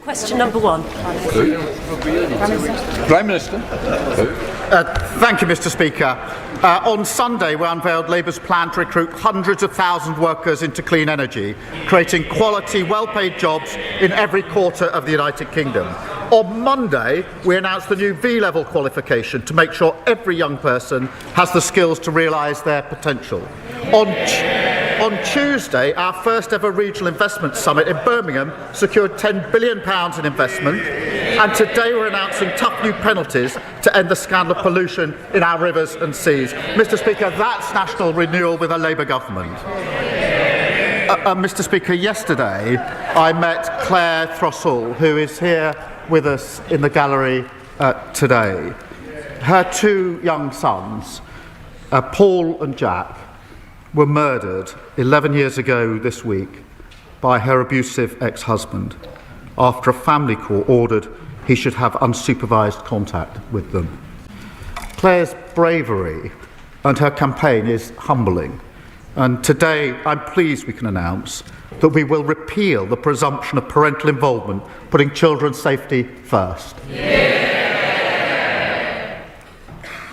Question number one. Prime Minister. Thank you, Mr. Speaker. On Sunday, we unveiled Labour's plan to recruit hundreds of thousands of workers into clean energy, creating quality, well-paid jobs in every quarter of the United Kingdom. On Monday, we announced the new V-level qualification to make sure every young person has the skills to realise their potential. On Tuesday, our first ever regional investment summit in Birmingham secured £10 billion in investment, and today we're announcing tough new penalties to end the scandal of pollution in our rivers and seas. Mr. Speaker, that's national renewal with a Labour government. Mr. Speaker, yesterday I met Claire Throssell, who is here with us in the gallery today. Her two young sons, Paul and Jack, were murdered 11 years ago this week by her abusive ex-husband after a family court ordered he should have unsupervised contact with them. Claire's bravery and her campaign is humbling, and today I'm pleased we can announce that we will repeal the presumption of parental involvement, putting children's safety first.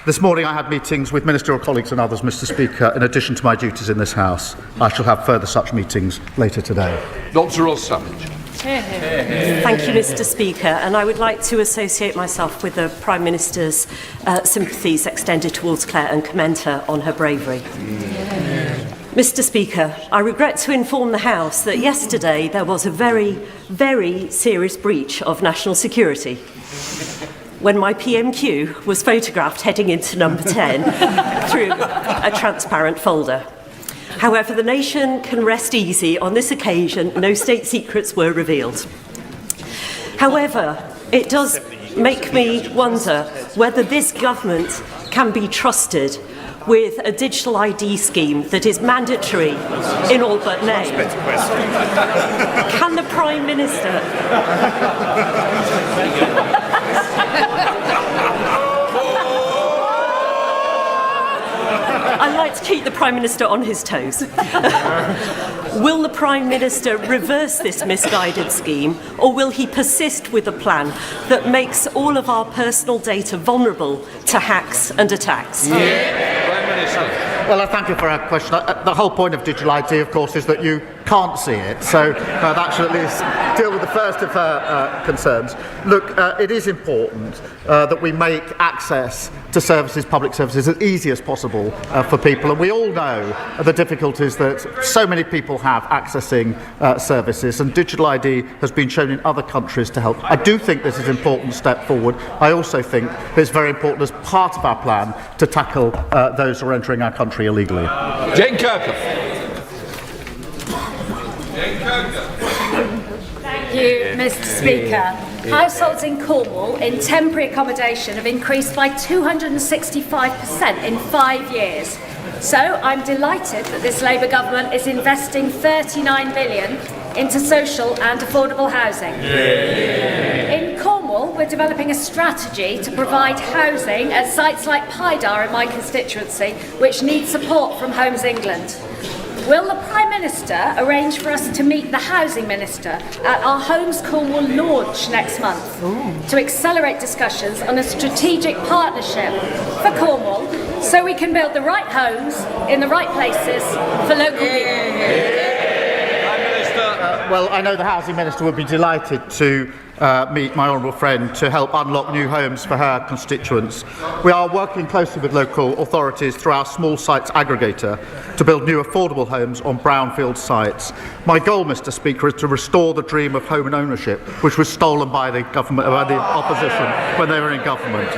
This morning I had meetings with ministerial colleagues and others, Mr. Speaker, in addition to my duties in this House. I shall have further such meetings later today. Dr. Ross Savage. Thank you, Mr. Speaker, and I would like to associate myself with the Prime Minister's sympathies extended towards Claire and commend her on her bravery. Mr. Speaker, I regret to inform the House that yesterday there was a very, very serious breach of national security when my PMQ was photographed heading into number 10 through a transparent folder. However, the nation can rest easy. On this occasion, no state secrets were revealed. However, it does make me wonder whether this government can be trusted with a digital ID scheme that is mandatory in all but name. Can the Prime Minister... I'd like to keep the Prime Minister on his toes. Will the Prime Minister reverse this misguided scheme, or will he persist with a plan that makes all of our personal data vulnerable to hacks and attacks? Well, I thank you for our question. The whole point of digital ID, of course, is that you can't see it, so that should at least deal with the first of her concerns. Look, it is important that we make access to services, public services, as easy as possible for people, and we all know the difficulties that so many people have accessing services, and digital ID has been shown in other countries to help. I do think this is an important step forward. I also think that it's very important as part of our plan to tackle those who are entering our country illegally. Jane Kirkham. Thank you, Mr. Speaker. Households in Cornwall in temporary accommodation have increased by 265% in 5 years. So I'm delighted that this Labour government is investing £39 billion into social and affordable housing. In Cornwall, we're developing a strategy to provide housing at sites like Pydar in my constituency, which need support from Homes England. Will the Prime Minister arrange for us to meet the Housing Minister at our Homes Cornwall launch next month to accelerate discussions on a strategic partnership for Cornwall so we can build the right homes in the right places for local people? Well, I know the Housing Minister would be delighted to meet my honourable friend to help unlock new homes for her constituents. We are working closely with local authorities through our small sites aggregator to build new affordable homes on brownfield sites. My goal, Mr. Speaker, is to restore the dream of home and ownership, which was stolen by the government, by the opposition when they were in government.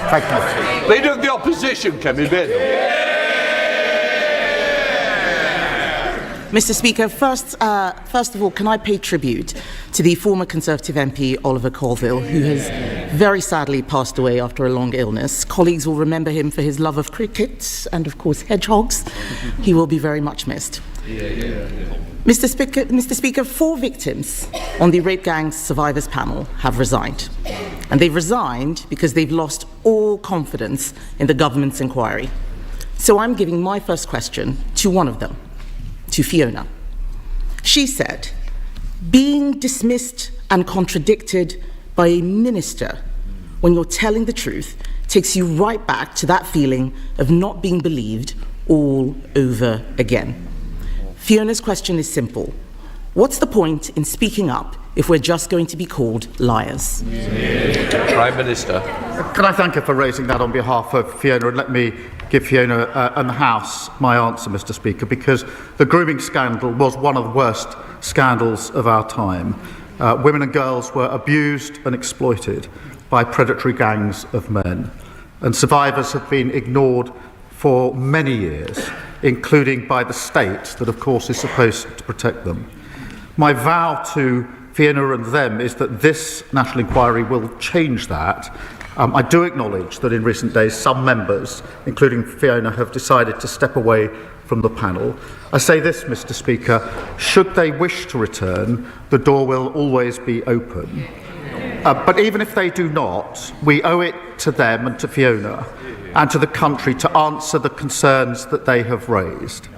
Thank you. Leader of the Opposition, Kemi Badenoch. Mr. Speaker, first of all, can I pay tribute to the former Conservative MP Oliver Colville, who has very sadly passed away after a long illness. Colleagues will remember him for his love of cricket and, of course, hedgehogs. He will be very much missed. Mr. Speaker, 4 victims on the Rape Gang Survivors Panel have resigned. And they've resigned because they've lost all confidence in the government's inquiry. So I'm giving my first question to one of them, to Fiona. She said, Being dismissed and contradicted by a minister when you're telling the truth takes you right back to that feeling of not being believed all over again. Fiona's question is simple. What's the point in speaking up if we're just going to be called liars? Prime Minister. Can I thank her for raising that on behalf of Fiona, and let me give Fiona and the House my answer, Mr. Speaker, because the grooming scandal was one of the worst scandals of our time. Women and girls were abused and exploited by predatory gangs of men, and survivors have been ignored for many years, including by the state that, of course, is supposed to protect them. My vow to Fiona and them is that this national inquiry will change that. I do acknowledge that in recent days some members, including Fiona, have decided to step away from the panel. I say this, Mr. Speaker, should they wish to return, the door will always be open. But even if they do not, we owe it to them and to Fiona and to the country to answer the concerns that they have raised.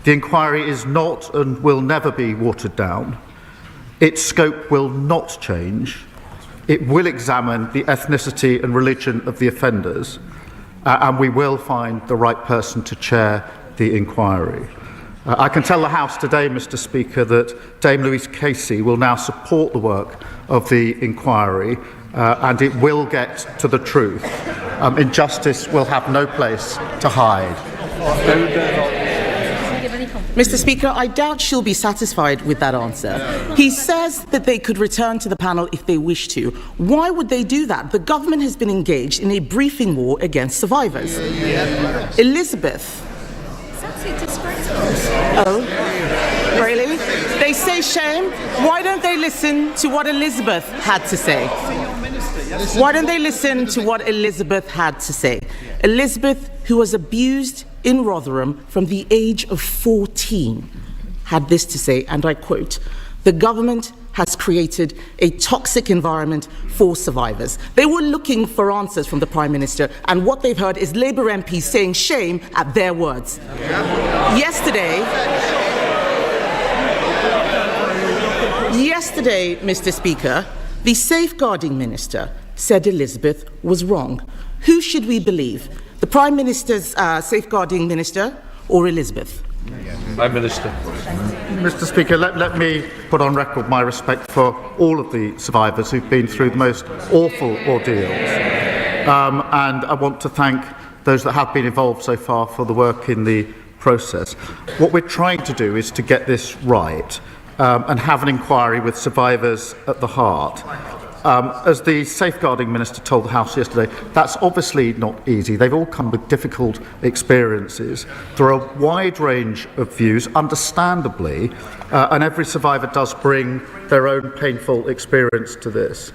The inquiry is not and will never be watered down. Its scope will not change. It will examine the ethnicity and religion of the offenders, and we will find the right person to chair the inquiry. I can tell the House today, Mr. Speaker, that Dame Louise Casey will now support the work of the inquiry, and it will get to the truth. Injustice will have no place to hide. Mr. Speaker, I doubt she'll be satisfied with that answer. He says that they could return to the panel if they wish to. Why would they do that? The government has been engaged in a briefing war against survivors. Elizabeth. It's absolutely disgraceful. Oh, really? They say shame. Why don't they listen to what Elizabeth had to say? Why don't they listen to what Elizabeth had to say? Elizabeth, who was abused in Rotherham from the age of 14, had this to say, and I quote, "The government has created a toxic environment for survivors." They were looking for answers from the Prime Minister, and what they've heard is Labour MPs saying shame at their words. Yesterday, Mr. Speaker, the Safeguarding Minister said Elizabeth was wrong. Who should we believe? The Prime Minister's Safeguarding Minister or Elizabeth? Prime Minister. Mr. Speaker, let me put on record my respect for all of the survivors who've been through the most awful ordeals. And I want to thank those that have been involved so far for the work in the process. What we're trying to do is to get this right and have an inquiry with survivors at the heart. As the Safeguarding Minister told the House yesterday, that's obviously not easy. They've all come with difficult experiences. There are a wide range of views, understandably, and every survivor does bring their own painful experience to this.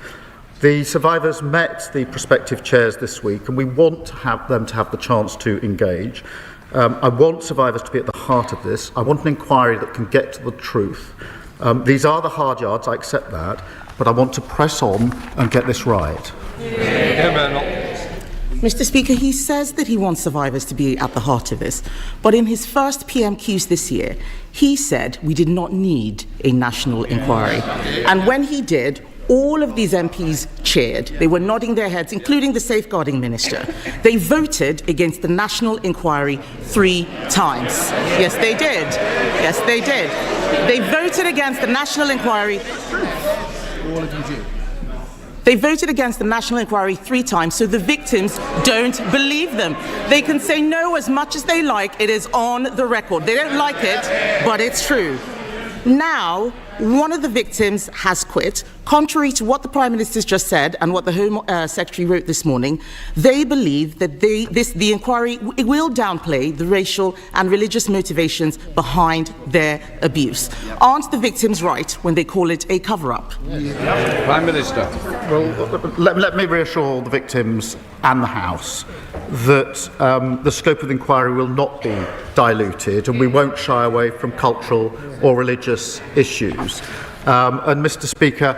The survivors met the prospective chairs this week, and we want to have them to have the chance to engage. I want survivors to be at the heart of this. I want an inquiry that can get to the truth. These are the hard yards, I accept that, but I want to press on and get this right. Mr. Speaker, he says that he wants survivors to be at the heart of this, but in his first PMQs this year, he said we did not need a national inquiry. And when he did, all of these MPs cheered. They were nodding their heads, including the Safeguarding Minister. They voted against the national inquiry 3 times. Yes, they did. Yes, they did. They voted against the national inquiry. They voted against the national inquiry 3 times, so the victims don't believe them. They can say no as much as they like. It is on the record. They don't like it, but it's true. Now, one of the victims has quit. Contrary to what the Prime Minister's just said and what the Home Secretary wrote this morning, they believe that the inquiry will downplay the racial and religious motivations behind their abuse. Aren't the victims right when they call it a cover-up? Prime Minister. Well, let me reassure the victims and the House that the scope of the inquiry will not be diluted, and we won't shy away from cultural or religious issues. And Mr. Speaker,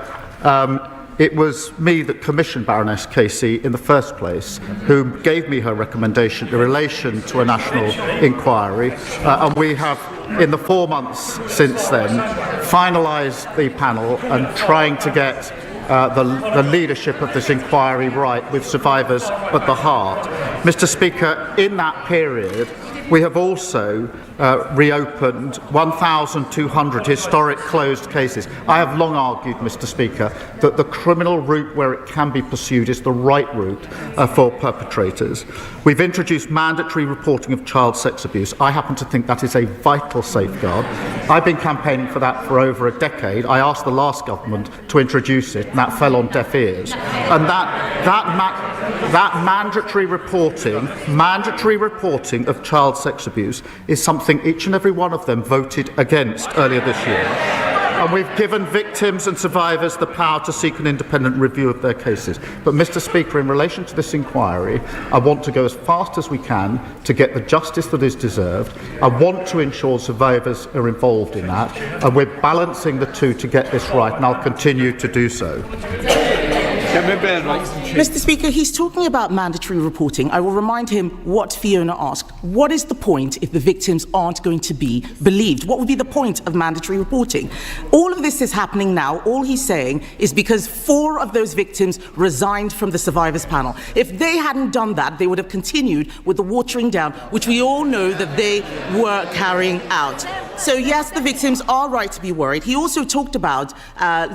it was me that commissioned Baroness Casey in the first place, who gave me her recommendation in relation to a national inquiry, and we have, in the 4 months since then, finalise the panel and trying to get the leadership of this inquiry right, with survivors at the heart. Mr. Speaker, in that period, we have also reopened 1,200 historic closed cases. I have long argued, Mr. Speaker, that the criminal route where it can be pursued is the right route for perpetrators. We've introduced mandatory reporting of child sex abuse. I happen to think that is a vital safeguard. I've been campaigning for that for over a decade. I asked the last government to introduce it, and that fell on deaf ears. And that mandatory reporting of child sex abuse is something each and every one of them voted against earlier this year. And we've given victims and survivors the power to seek an independent review of their cases. But, Mr. Speaker, in relation to this inquiry, I want to go as fast as we can to get the justice that is deserved. I want to ensure survivors are involved in that, and we're balancing the two to get this right, and I'll continue to do so. Mr. Speaker, he's talking about mandatory reporting. I will remind him what Fiona asked. What is the point if the victims aren't going to be believed? What would be the point of mandatory reporting? All of this is happening now. All he's saying is because 4 of those victims resigned from the survivors panel. If they hadn't done that, they would have continued with the watering down, which we all know that they were carrying out. So yes, the victims are right to be worried. He also talked about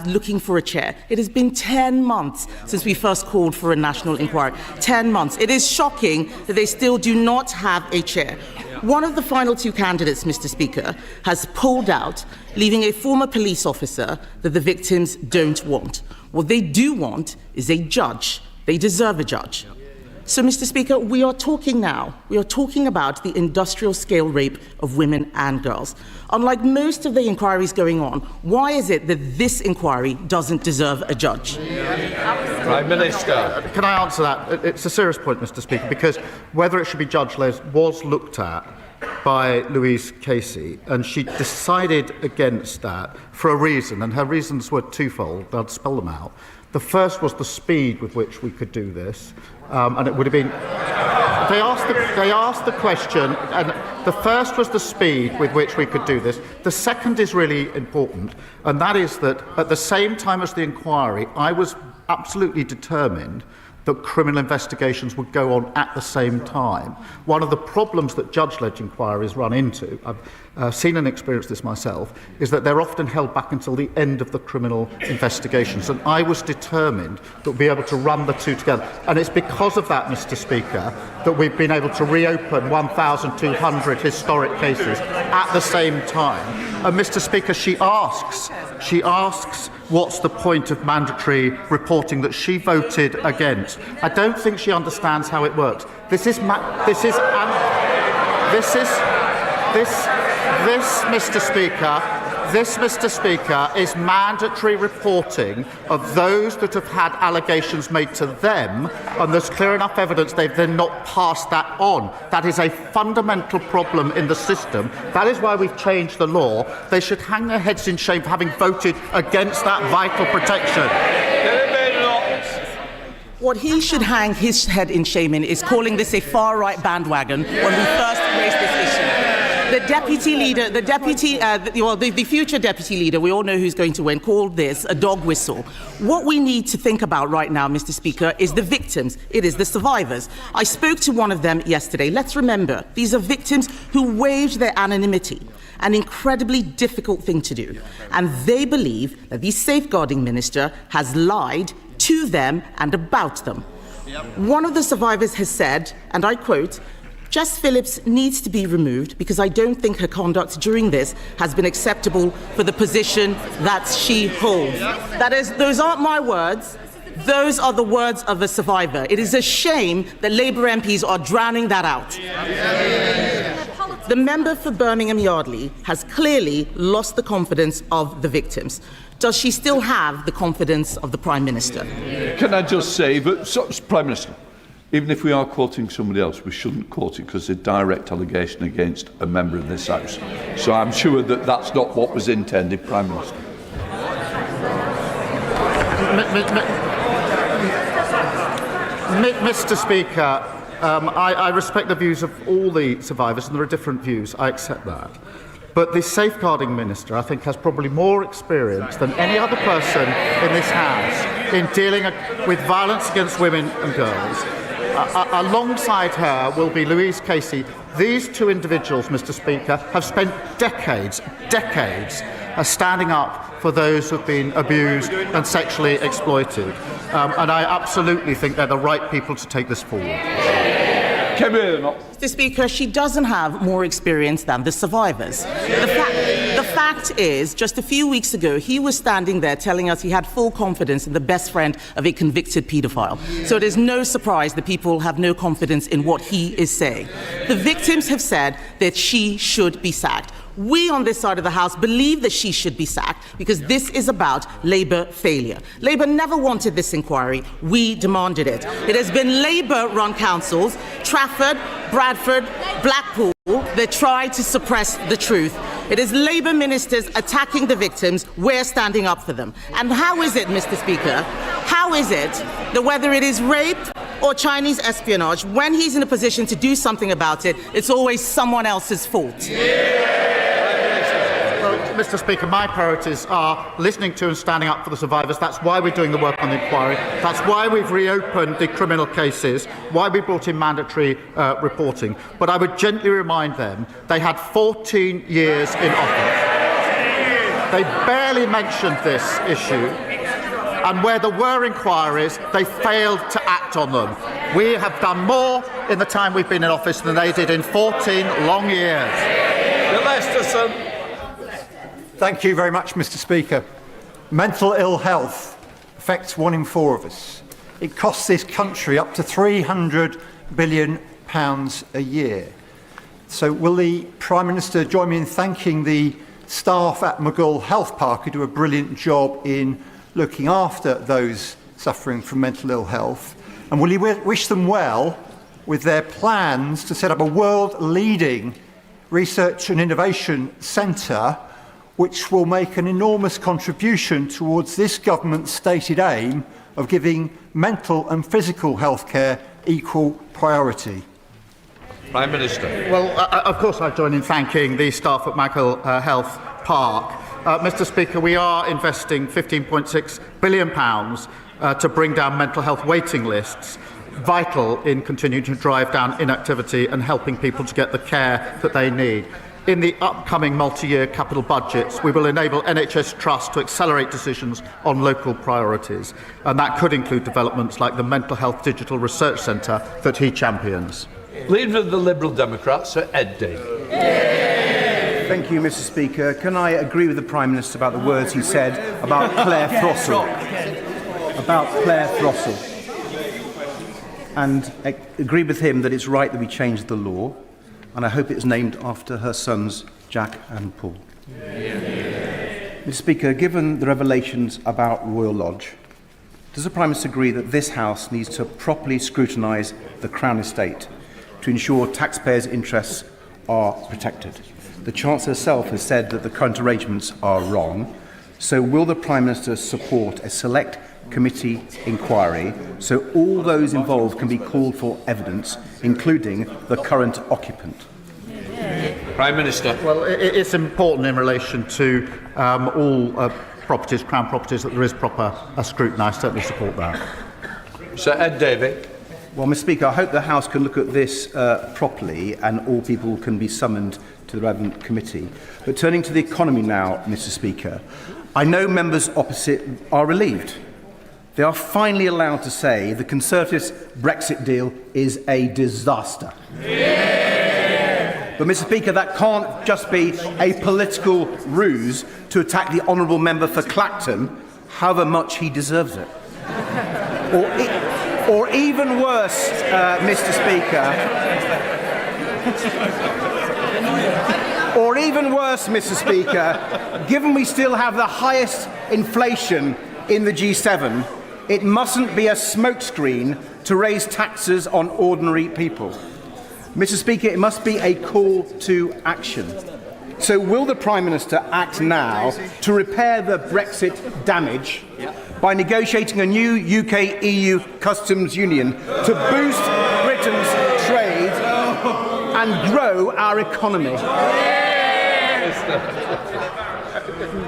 looking for a chair. It has been 10 months since we first called for a national inquiry. 10 months. It is shocking that they still do not have a chair. One of the final 2 candidates, Mr. Speaker, has pulled out, leaving a former police officer that the victims don't want. What they do want is a judge. They deserve a judge. So, Mr. Speaker, we are talking now. We are talking about the industrial scale rape of women and girls. Unlike most of the inquiries going on, why is it that this inquiry doesn't deserve a judge? Prime Minister. Can I answer that? It's a serious point, Mr. Speaker, because whether it should be judge-led was looked at by Louise Casey, and she decided against that for a reason, and her reasons were twofold. I'll spell them out. The first was the speed with which we could do this, and it would have been... They asked the question, and the first was the speed with which we could do this. The second is really important, and that is that at the same time as the inquiry, I was absolutely determined that criminal investigations would go on at the same time. One of the problems that judge-led inquiries run into, I've seen and experienced this myself, is that they're often held back until the end of the criminal investigations. And I was determined that we'd be able to run the two together. And it's because of that, Mr. Speaker, that we've been able to reopen 1,200 historic cases at the same time. And, Mr. Speaker, she asks, what's the point of mandatory reporting that she voted against? I don't think she understands how it works. This, Mr. Speaker, is mandatory reporting of those that have had allegations made to them, and there's clear enough evidence they've then not passed that on. That is a fundamental problem in the system. That is why we've changed the law. They should hang their heads in shame for having voted against that vital protection. What he should hang his head in shame in is calling this a far-right bandwagon when we first raised this issue. The deputy leader, the future deputy leader, we all know who's going to win, called this a dog whistle. What we need to think about right now, Mr. Speaker, is the victims. It is the survivors. I spoke to one of them yesterday. Let's remember, these are victims who waived their anonymity, an incredibly difficult thing to do. And they believe that the safeguarding minister has lied to them and about them. One of the survivors has said, and I quote, "Jess Phillips needs to be removed because I don't think her conduct during this has been acceptable for the position that she holds." Those aren't my words. Those are the words of a survivor. It is a shame that Labour MPs are drowning that out. The member for Birmingham Yardley has clearly lost the confidence of the victims. Does she still have the confidence of the Prime Minister? Can I just say, Prime Minister, even if we are quoting somebody else, we shouldn't quote it because it's a direct allegation against a member of this House. So I'm sure that that's not what was intended, Prime Minister. Mr. Speaker, I respect the views of all the survivors, and there are different views. I accept that. But the safeguarding minister, I think, has probably more experience than any other person in this House in dealing with violence against women and girls. Alongside her will be Louise Casey. These two individuals, Mr. Speaker, have spent decades standing up for those who have been abused and sexually exploited. And I absolutely think they're the right people to take this forward. Kemi Badenoch. Mr. Speaker, she doesn't have more experience than the survivors. The fact is, just a few weeks ago, he was standing there telling us he had full confidence in the best friend of a convicted paedophile. So it is no surprise that people have no confidence in what he is saying. The victims have said that she should be sacked. We on this side of the House believe that she should be sacked because this is about Labour failure. Labour never wanted this inquiry. We demanded it. It has been Labour-run councils, Trafford, Bradford, Blackpool, that tried to suppress the truth. It is Labour ministers attacking the victims. We're standing up for them. And how is it, Mr. Speaker, how is it that whether it is rape or Chinese espionage, when he's in a position to do something about it, it's always someone else's fault? Well, Mr. Speaker, my priorities are listening to and standing up for the survivors. That's why we're doing the work on the inquiry. That's why we've reopened the criminal cases, why we brought in mandatory reporting. But I would gently remind them they had 14 years in office. They barely mentioned this issue. And where there were inquiries, they failed to act on them. We have done more in the time we've been in office than they did in 14 long years. Thank you very much, Mr. Speaker. Mental ill health affects 1 in 4 of us. It costs this country up to £300 billion a year. So will the Prime Minister join me in thanking the staff at Maghull Health Park who do a brilliant job in looking after those suffering from mental ill health? And will he wish them well with their plans to set up a world-leading research and innovation centre which will make an enormous contribution towards this government's stated aim of giving mental and physical health care equal priority? Prime Minister. Well, of course I join in thanking the staff at Maghull Health Park. Mr. Speaker, we are investing £15.6 billion to bring down mental health waiting lists, vital in continuing to drive down inactivity and helping people to get the care that they need. In the upcoming multi-year capital budgets, we will enable NHS Trust to accelerate decisions on local priorities, and that could include developments like the Mental Health Digital Research Centre that he champions. Leader of the Liberal Democrats, Sir Ed Davey. Thank you, Mr. Speaker. Can I agree with the Prime Minister about the words he said about Claire Throssell? And agree with him that it's right that we change the law, and I hope it's named after her sons, Jack and Paul. Mr. Speaker, given the revelations about Royal Lodge, does the Prime Minister agree that this House needs to properly scrutinise the Crown Estate to ensure taxpayers' interests are protected? The Chancellor herself has said that the current arrangements are wrong. So will the Prime Minister support a select committee inquiry so all those involved can be called for evidence, including the current occupant? Prime Minister. Well, it's important in relation to all properties, Crown properties, that there is proper scrutiny. I certainly support that. Sir Ed Davey. Well, Mr. Speaker, I hope the House can look at this properly and all people can be summoned to the relevant committee. But turning to the economy now, Mr. Speaker, I know members opposite are relieved. They are finally allowed to say the Conservatives' Brexit deal is a disaster. Yeah. But, Mr. Speaker, that can't just be a political ruse to attack the honourable member for Clacton, however much he deserves it. Or even worse, Mr. Speaker, or even worse, Mr. Speaker, given we still have the highest inflation in the G7, it mustn't be a smokescreen to raise taxes on ordinary people. Mr. Speaker, it must be a call to action. So will the Prime Minister act now to repair the Brexit damage by negotiating a new UK-EU customs union to boost Britain's trade and grow our economy?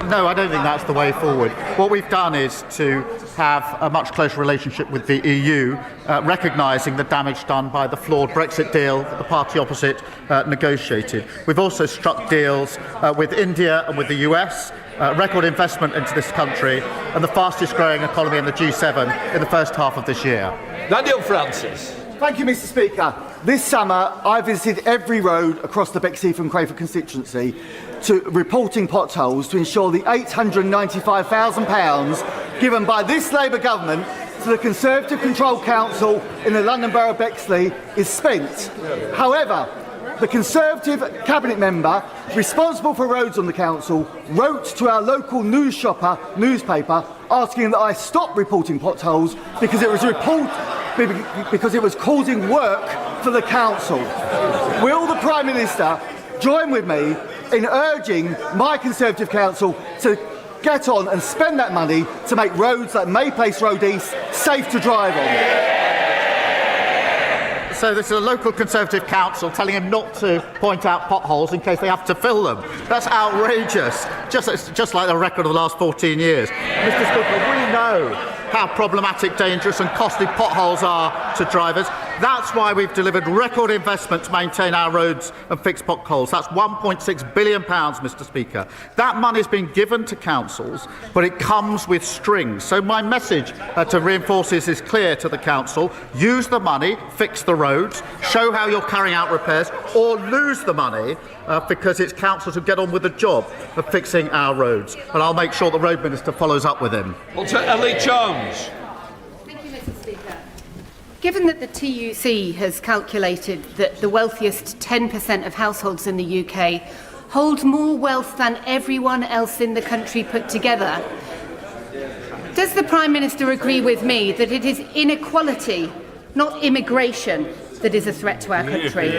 No, I don't think that's the way forward. What we've done is to have a much closer relationship with the EU, recognising the damage done by the flawed Brexit deal that the party opposite negotiated. We've also struck deals with India and with the US, record investment into this country, and the fastest growing economy in the G7 in the first half of this year. Daniel Francis. Thank you, Mr. Speaker. This summer, I visited every road across the Bexley and Crayford constituency to reporting potholes to ensure the £895,000 given by this Labour government to the Conservative Controlled Council in the London Borough of Bexley is spent. However, the Conservative Cabinet member responsible for roads on the council wrote to our local newspaper asking that I stop reporting potholes because it was causing work for the council. Will the Prime Minister join with me in urging my Conservative council to get on and spend that money to make roads like May Place Road East safe to drive on? So this is a local Conservative council telling him not to point out potholes in case they have to fill them. That's outrageous, just like the record of the last 14 years. Mr. Speaker, we know how problematic, dangerous and costly potholes are to drivers. That's why we've delivered record investment to maintain our roads and fix potholes. That's £1.6 billion, Mr. Speaker. That money's been given to councils, but it comes with strings. So my message to reinforce this is clear to the council. Use the money, fix the roads, show how you're carrying out repairs, or lose the money because it's councils who get on with the job of fixing our roads. And I'll make sure the Road Minister follows up with him. Ellie Jones. Thank you, Mr. Speaker. Given that the TUC has calculated that the wealthiest 10% of households in the UK hold more wealth than everyone else in the country put together, does the Prime Minister agree with me that it is inequality, not immigration, that is a threat to our country?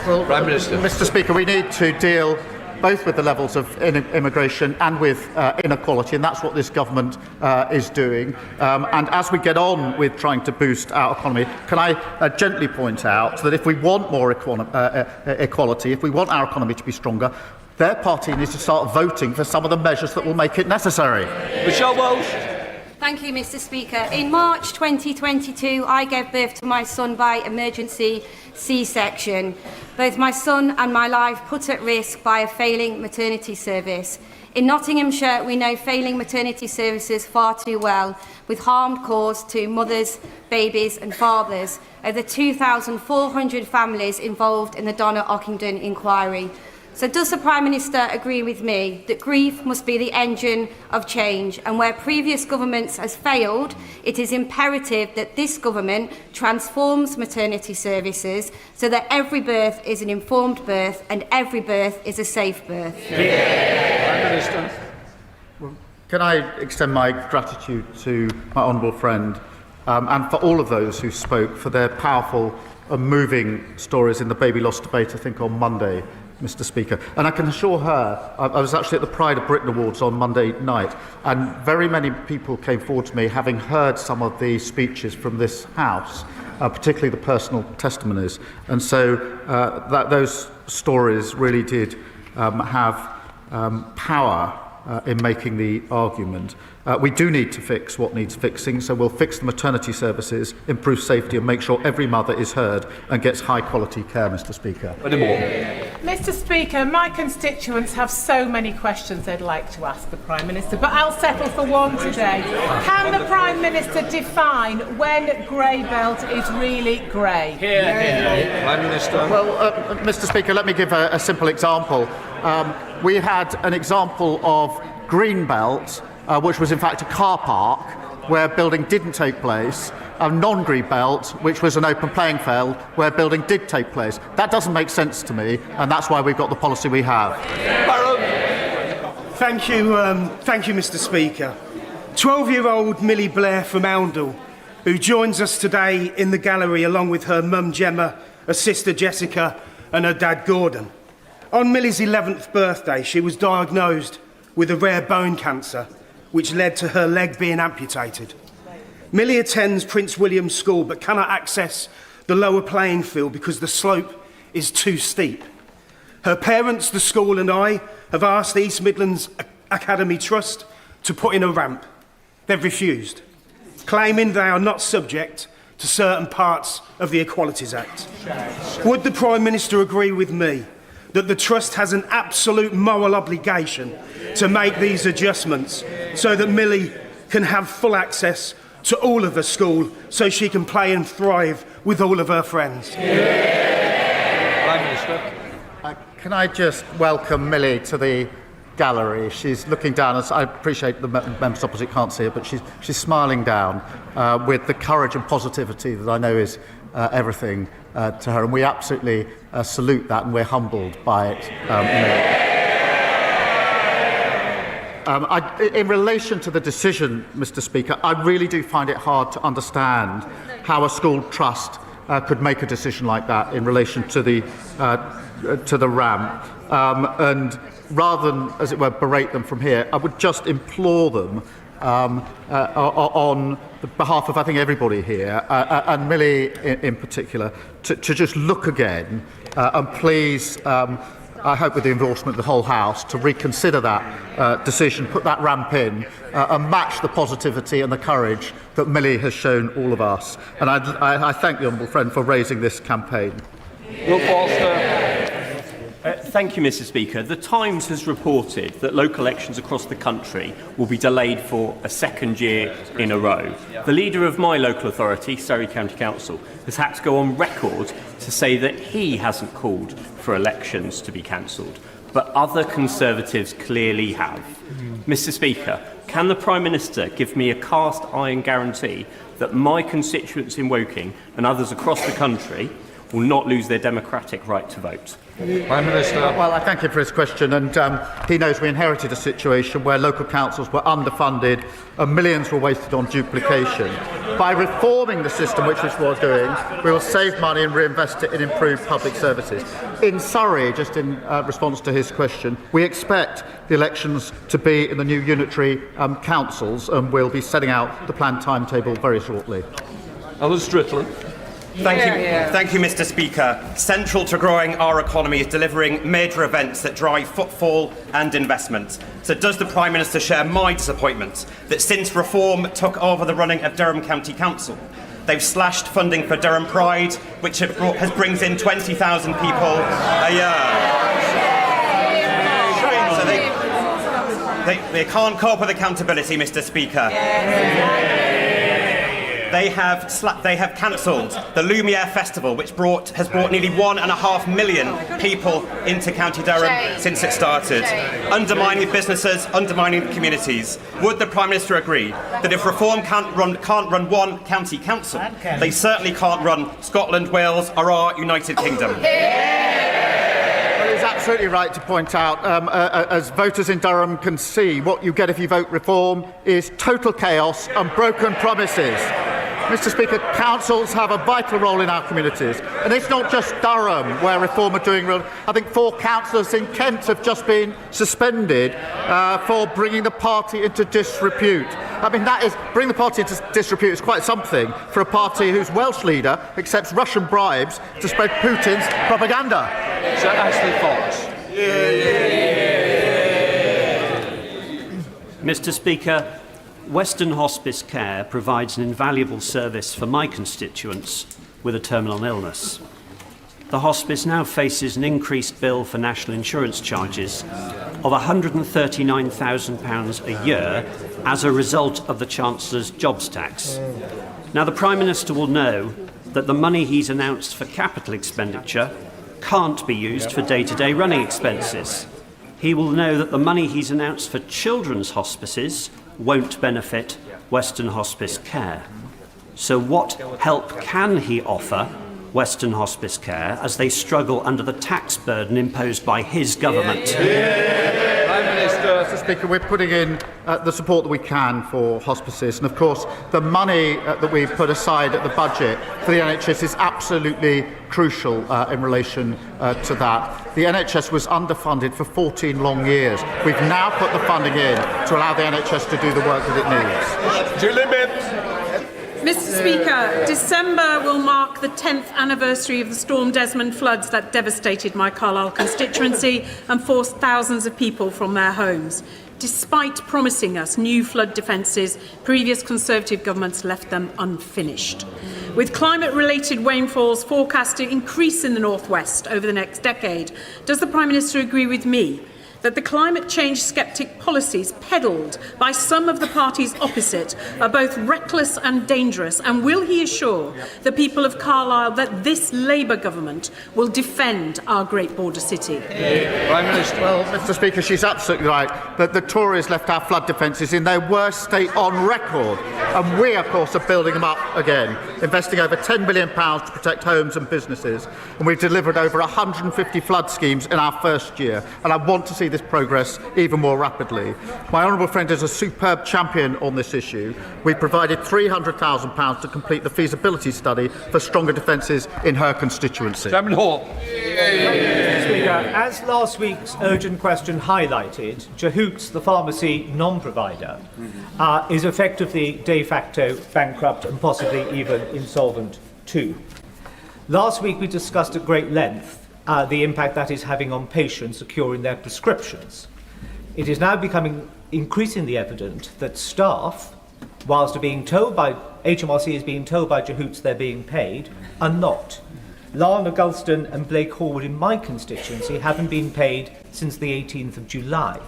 Well, Prime Minister. Mr. Speaker, we need to deal both with the levels of immigration and with inequality, and that's what this government is doing. And as we get on with trying to boost our economy, can I gently point out that if we want more equality, if we want our economy to be stronger, their party needs to start voting for some of the measures that will make it necessary. Michelle Walsh. Thank you, Mr. Speaker. In March 2022, I gave birth to my son by emergency C-section. Both my son and my life put at risk by a failing maternity service. In Nottinghamshire, we know failing maternity services far too well, with harm caused to mothers, babies and fathers. Over 2,400 families involved in the Donna Ockington inquiry. So does the Prime Minister agree with me that grief must be the engine of change, and where previous governments has failed, it is imperative that this government transforms maternity services so that every birth is an informed birth and every birth is a safe birth? Prime Minister. Can I extend my gratitude to my honourable friend and for all of those who spoke for their powerful and moving stories in the baby loss debate, I think, on Monday, Mr. Speaker. And I can assure her, I was actually at the Pride of Britain Awards on Monday night, and very many people came forward to me having heard some of the speeches from this House, particularly the personal testimonies. And so those stories really did have power in making the argument. We do need to fix what needs fixing, so we'll fix the maternity services, improve safety and make sure every mother is heard and gets high quality care, Mr. Speaker. Mr. Speaker, my constituents have so many questions they'd like to ask the Prime Minister, but I'll settle for one today. Can the Prime Minister define when grey belt is really grey? Prime Minister. Well, Mr. Speaker, let me give a simple example. We had an example of green belt, which was in fact a car park where building didn't take place, a non-green belt, which was an open playing field where building did take place. That doesn't make sense to me, and that's why we've got the policy we have. Thank you, Mr. Speaker. 12-year-old Millie Blair from Oundle, who joins us today in the gallery along with her mum Gemma, her sister Jessica and her dad Gordon. On Millie's 11th birthday, she was diagnosed with a rare bone cancer, which led to her leg being amputated. Millie attends Prince William School but cannot access the lower playing field because the slope is too steep. Her parents, the school and I have asked East Midlands Academy Trust to put in a ramp. They've refused, claiming they are not subject to certain parts of the Equalities Act. Would the Prime Minister agree with me that the Trust has an absolute moral obligation to make these adjustments so that Millie can have full access to all of the school so she can play and thrive with all of her friends? Prime Minister. Can I just welcome Millie to the gallery? She's looking down, as I appreciate the members opposite can't see it, but she's smiling down with the courage and positivity that I know is everything to her, and we absolutely salute that, and we're humbled by it. In relation to the decision, Mr. Speaker, I really do find it hard to understand how a school trust could make a decision like that in relation to the ramp. And rather than, as it were, berate them from here, I would just implore them on behalf of, I think, everybody here, and Millie in particular, to just look again and please, I hope with the endorsement of the whole House, to reconsider that decision, put that ramp in and match the positivity and the courage that Millie has shown all of us. And I thank the honourable friend for raising this campaign. Will Forster. Thank you, Mr. Speaker. The Times has reported that local elections across the country will be delayed for a second year in a row. The leader of my local authority, Surrey County Council, has had to go on record to say that he hasn't called for elections to be cancelled, but other Conservatives clearly have. Mr. Speaker, can the Prime Minister give me a cast iron guarantee that my constituents in Woking and others across the country will not lose their democratic right to vote? Prime Minister. Well, I thank you for his question, and he knows we inherited a situation where local councils were underfunded and millions were wasted on duplication. By reforming the system, which this was doing, we will save money and reinvest it in improved public services. In Surrey, just in response to his question, we expect the elections to be in the new unitary councils, and we'll be setting out the planned timetable very shortly. Alan Strickland. Thank you, Mr. Speaker. Central to growing our economy is delivering major events that drive footfall and investment. So does the Prime Minister share my disappointment that since Reform took over the running of Durham County Council, they've slashed funding for Durham Pride, which brings in 20,000 people a year. So they can't cope with accountability, Mr. Speaker. They have cancelled the Lumiere Festival, which has brought nearly 1.5 million people into County Durham since it started, undermining businesses, undermining communities. Would the Prime Minister agree that if Reform can't run one county council, they certainly can't run Scotland, Wales or our United Kingdom? Well, he's absolutely right to point out, as voters in Durham can see, what you get if you vote Reform is total chaos and broken promises. Mr. Speaker, councils have a vital role in our communities, and it's not just Durham where Reform are doing real. I think 4 councillors in Kent have just been suspended for bringing the party into disrepute. I mean, bring the party into disrepute is quite something for a party whose Welsh leader accepts Russian bribes to spread Putin's propaganda. Sir Ashley Fox. Mr. Speaker, Western Hospice Care provides an invaluable service for my constituents with a terminal illness. The hospice now faces an increased bill for national insurance charges of £139,000 a year as a result of the Chancellor's jobs tax. Now, the Prime Minister will know that the money he's announced for capital expenditure can't be used for day-to-day running expenses. He will know that the money he's announced for children's hospices won't benefit Western Hospice Care. So what help can he offer Western Hospice Care as they struggle under the tax burden imposed by his government? Prime Minister. Mr. Speaker, we're putting in the support that we can for hospices, and of course the money that we've put aside at the budget for the NHS is absolutely crucial in relation to that. The NHS was underfunded for 14 long years. We've now put the funding in to allow the NHS to do the work that it needs. Julie Bibbs. Mr. Speaker, December will mark the 10th anniversary of the Storm Desmond floods that devastated my Carlisle constituency and forced thousands of people from their homes. Despite promising us new flood defences, previous Conservative governments left them unfinished. With climate-related rainfalls forecast to increase in the North West over the next decade, does the Prime Minister agree with me that the climate change sceptic policies peddled by some of the parties opposite are both reckless and dangerous? And will he assure the people of Carlisle that this Labour government will defend our great border city? Prime Minister. Well, Mr. Speaker, she's absolutely right that the Tories left our flood defences in their worst state on record. And we, of course, are building them up again, investing over £10 billion to protect homes and businesses. And we've delivered over 150 flood schemes in our first year. And I want to see this progress even more rapidly. My honourable friend is a superb champion on this issue. We provided £300,000 to complete the feasibility study for stronger defences in her constituency. Chairman Hall. Speaker, as last week's urgent question highlighted, Jahoots, the pharmacy non-provider, is effectively de facto bankrupt and possibly even insolvent too. Last week we discussed at great length the impact that is having on patients securing their prescriptions. It is now becoming increasingly evident that staff, whilst are being told by HMRC is being told by Jahoots they're being paid, are not. Lana Gulston and Blake Horwood in my constituency haven't been paid since the 18th of July.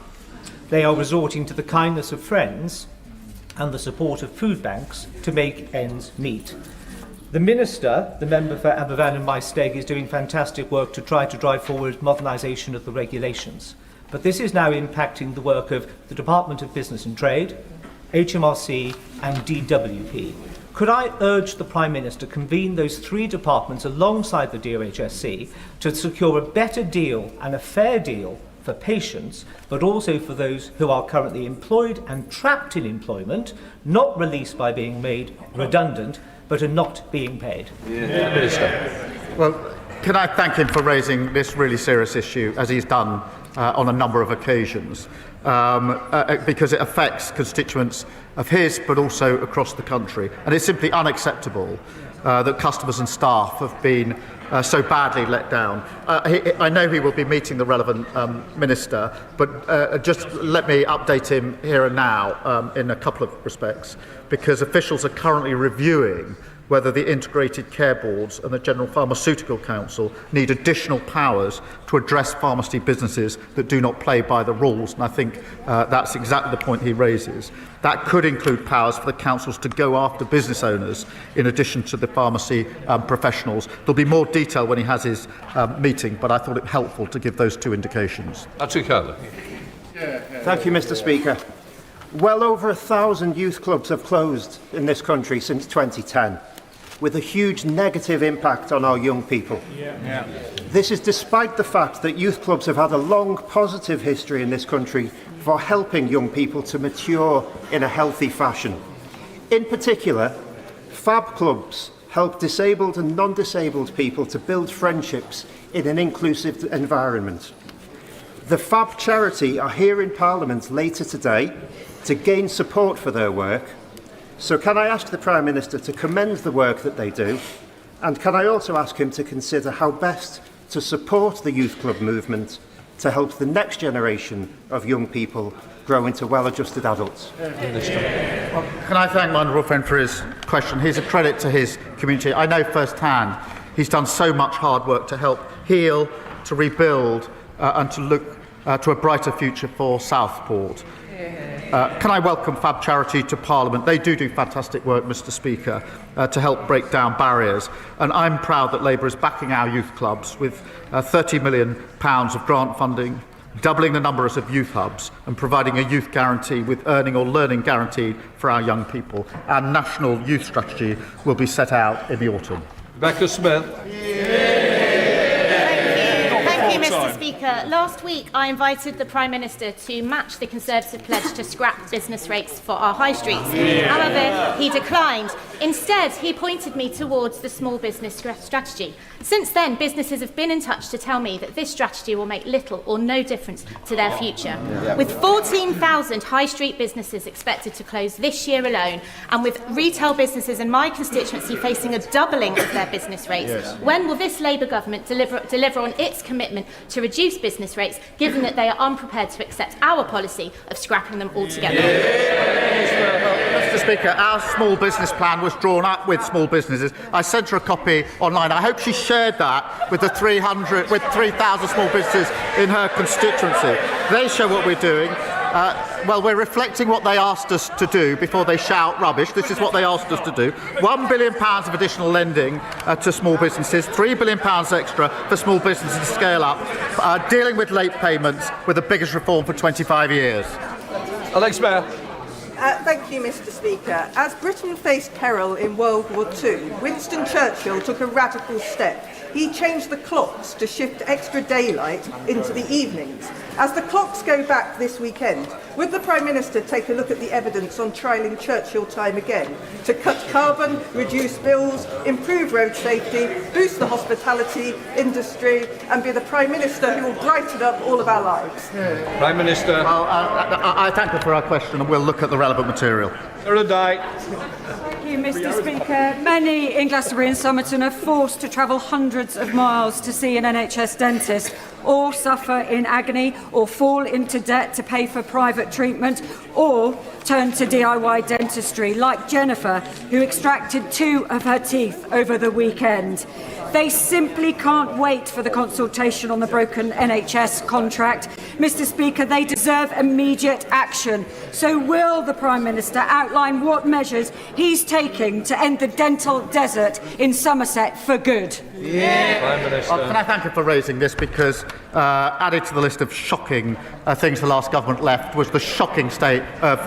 They are resorting to the kindness of friends and the support of food banks to make ends meet. The Minister, the member for Aberfan and Maesteg, is doing fantastic work to try to drive forward modernisation of the regulations. But this is now impacting the work of the Department of Business and Trade, HMRC and DWP. Could I urge the Prime Minister to convene those three departments alongside the DOHSC to secure a better deal and a fair deal for patients, but also for those who are currently employed and trapped in employment, not released by being made redundant, but are not being paid? Well, can I thank him for raising this really serious issue, as he's done on a number of occasions, because it affects constituents of his, but also across the country. And it's simply unacceptable that customers and staff have been so badly let down. I know he will be meeting the relevant minister, but just let me update him here and now in a couple of respects, because officials are currently reviewing whether the Integrated Care Boards and the General Pharmaceutical Council need additional powers to address pharmacy businesses that do not play by the rules. And I think that's exactly the point he raises. That could include powers for the councils to go after business owners in addition to the pharmacy professionals. There'll be more detail when he has his meeting, but I thought it helpful to give those two indications. Thank you, Mr. Speaker. Well over 1,000 youth clubs have closed in this country since 2010, with a huge negative impact on our young people. This is despite the fact that youth clubs have had a long positive history in this country for helping young people to mature in a healthy fashion. In particular, FAB clubs help disabled and non-disabled people to build friendships in an inclusive environment. The FAB charity are here in Parliament later today to gain support for their work. So can I ask the Prime Minister to commend the work that they do, and can I also ask him to consider how best to support the youth club movement to help the next generation of young people grow into well-adjusted adults? Well, can I thank my honourable friend for his question? He's a credit to his community. I know firsthand he's done so much hard work to help heal, to rebuild and to look to a brighter future for Southport. Can I welcome FAB Charity to Parliament? They do fantastic work, Mr. Speaker, to help break down barriers. And I'm proud that Labour is backing our youth clubs with £30 million of grant funding, doubling the numbers of youth hubs and providing a youth guarantee with earning or learning guaranteed for our young people. Our national youth strategy will be set out in the autumn. Rebecca Smith. Thank you, Mr. Speaker, last week I invited the Prime Minister to match the Conservative pledge to scrap business rates for our high streets. However, he declined. Instead, he pointed me towards the small business strategy. Since then, businesses have been in touch to tell me that this strategy will make little or no difference to their future. With 14,000 high street businesses expected to close this year alone, and with retail businesses in my constituency facing a doubling of their business rates, when will this Labour government deliver on its commitment to reduce business rates, given that they are unprepared to accept our policy of scrapping them altogether? Mr. Speaker, our small business plan was drawn up with small businesses. I sent her a copy online. I hope she shared that with the 3,000 small businesses in her constituency. They show what we're doing. Well, we're reflecting what they asked us to do before they shout rubbish. This is what they asked us to do. £1 billion of additional lending to small businesses, £3 billion extra for small businesses to scale up, dealing with late payments with the biggest reform for 25 years. Alex Mayor. Thank you, Mr. Speaker. As Britain faced peril in World War II, Winston Churchill took a radical step. He changed the clocks to shift extra daylight into the evenings. As the clocks go back this weekend, would the Prime Minister take a look at the evidence on trialling Churchill time again to cut carbon, reduce bills, improve road safety, boost the hospitality industry, and be the Prime Minister who will brighten up all of our lives? Prime Minister. Well, I thank her for her question, and we'll look at the relevant material. Thank you, Mr. Speaker. Many in Glastonbury and Somerton are forced to travel hundreds of miles to see an NHS dentist, or suffer in agony, or fall into debt to pay for private treatment, or turn to DIY dentistry, like Jennifer, who extracted 2 of her teeth over the weekend. They simply can't wait for the consultation on the broken NHS contract. Mr. Speaker, they deserve immediate action. So will the Prime Minister outline what measures he's taking to end the dental desert in Somerset for good? Prime Minister. Can I thank her for raising this, because added to the list of shocking things the last government left was the shocking state of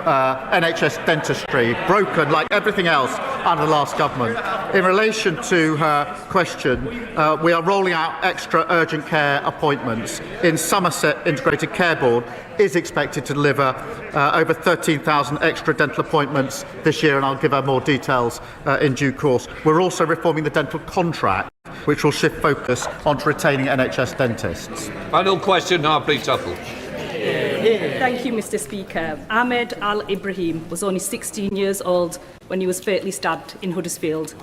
NHS dentistry, broken like everything else under the last government. In relation to her question, we are rolling out extra urgent care appointments. In Somerset, Integrated Care Board is expected to deliver over 13,000 extra dental appointments this year, and I'll give her more details in due course. We're also reforming the dental contract, which will shift focus onto retaining NHS dentists. Final question now, please, Tuttle. Thank you, Mr. Speaker. Ahmed Al-Ibrahim was only 16 years old when he was fatally stabbed in Huddersfield.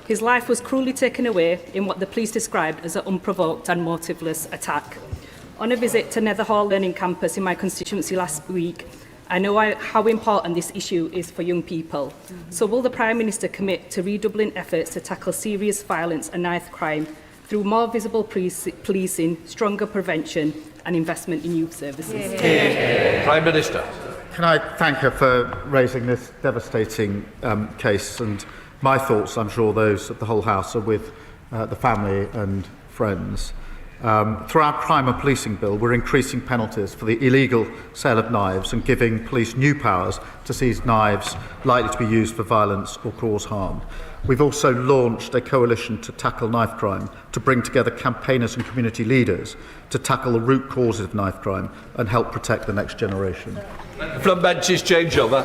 His life was cruelly taken away in what the police described as an unprovoked and motiveless attack. On a visit to Netherhall Learning Campus in my constituency last week, I know how important this issue is for young people. So will the Prime Minister commit to redoubling efforts to tackle serious violence and knife crime through more visible policing, stronger prevention and investment in youth services? Prime Minister. Can I thank her for raising this devastating case, and my thoughts, I'm sure those of the whole House, are with the family and friends. Through our crime and policing bill, we're increasing penalties for the illegal sale of knives and giving police new powers to seize knives likely to be used for violence or cause harm. We've also launched a coalition to tackle knife crime, to bring together campaigners and community leaders to tackle the root causes of knife crime and help protect the next generation. Front benches change over.